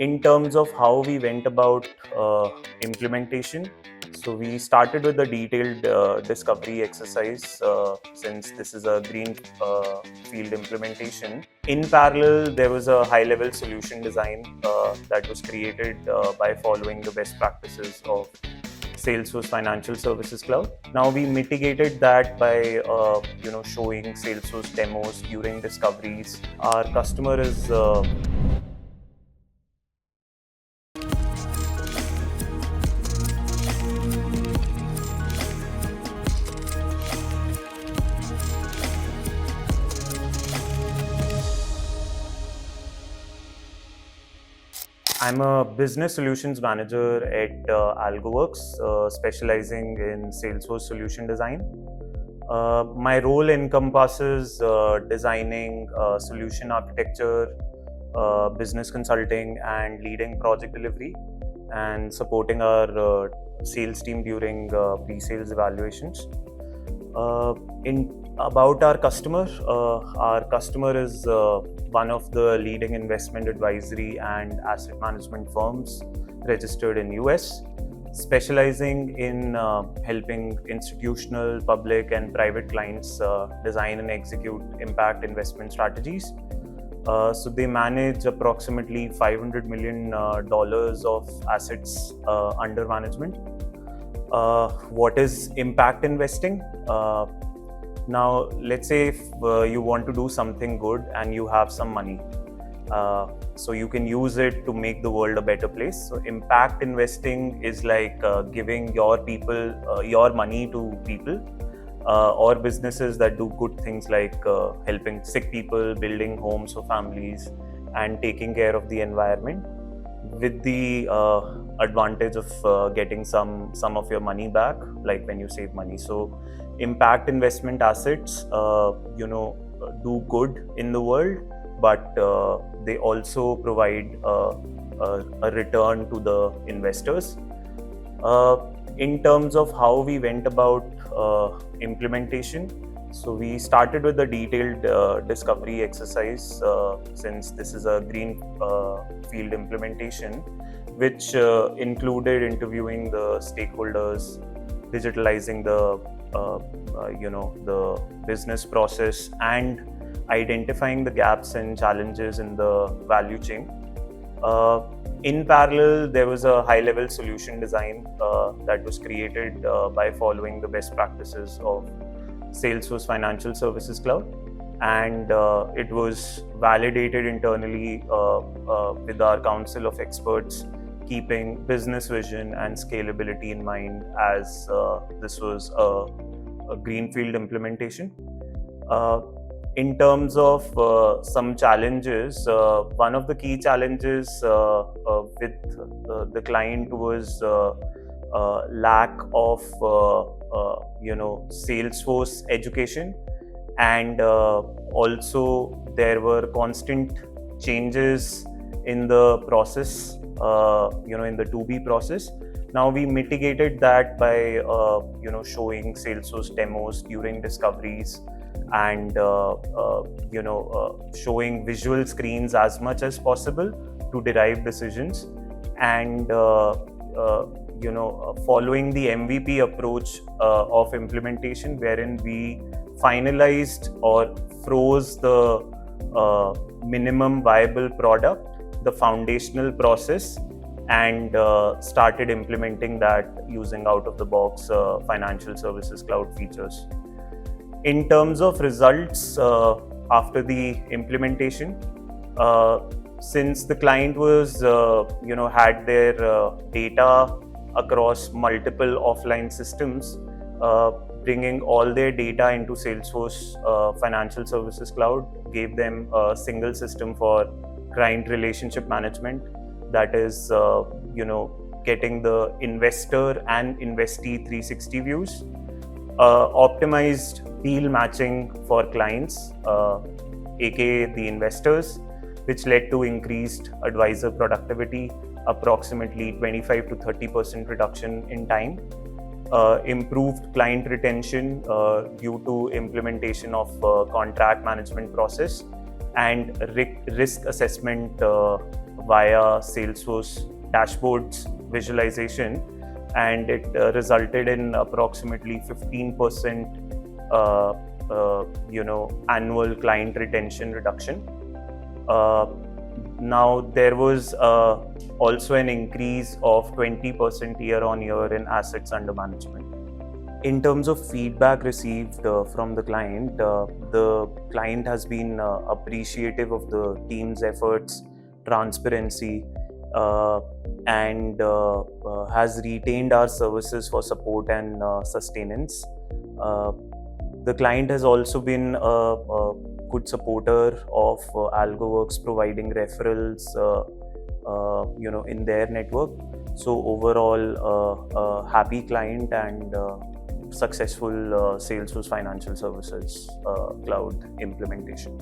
In terms of how we went about implementation, so we started with a detailed discovery exercise since this is a green field implementation. In parallel, there was a high-level solution design that was created by following the best practices of Salesforce Financial Services Cloud. Now we mitigated that by showing Salesforce demos during discoveries. Our customer is I'm a business solutions manager at Algoworks, specializing in Salesforce solution design. My role encompasses designing solution architecture, business consulting, and leading project delivery, and supporting our sales team during pre-sales evaluations. About our customer is one of the leading investment advisory and asset management firms registered in US, specializing in helping institutional, public, and private clients design and execute impact investment strategies. So they manage approximately $500 million of assets under management. What is impact investing? Now, let's say if you want to do something good and you have some money, so you can use it to make the world a better place. So impact investing is like giving your money to people or businesses that do good things like helping sick people, building homes for families, and taking care of the environment, with the advantage of getting some of your money back, like when you save money. So impact investment assets do good in the world, but they also provide a return to the investors. In terms of how we went about implementation, so we started with a detailed discovery exercise since this is a green field implementation, which included interviewing the stakeholders, digitalizing the business process, and identifying the gaps and challenges in the value chain. In parallel, there was a high-level solution design that was created by following the best practices of Salesforce Financial Services Cloud, and it was validated internally with our council of experts, keeping business vision and scalability in mind, as this was a greenfield implementation. In terms of some challenges, one of the key challenges with the client was lack of Salesforce education, and also there were constant changes in the process, in the 2B process. Now we mitigated that by showing Salesforce demos during discoveries, and showing visual screens as much as possible to derive decisions, and following the MVP approach of implementation, wherein we finalized or froze the minimum viable product, the foundational process, and started implementing that using out-of-the-box financial services cloud features. In terms of results after the implementation, since the client was had their data across multiple offline systems, bringing all their data into Salesforce Financial Services Cloud gave them a single system for client relationship management, that is getting the investor and investee 360 views, optimized deal matching for clients, aka the investors, which led to increased advisor productivity, approximately 25 to 30% reduction in time, improved client retention due to implementation of contract management process, and risk assessment via Salesforce dashboards visualization, and it resulted in approximately 15% annual client retention reduction. Now there was also an increase of 20% year on year in assets under management. In terms of feedback received from the client has been appreciative of the team's efforts, transparency, and has retained our services for support and sustenance. The client has also been a good supporter of Algoworks, providing referrals in their network. So overall, happy client and successful Salesforce Financial Services cloud implementation.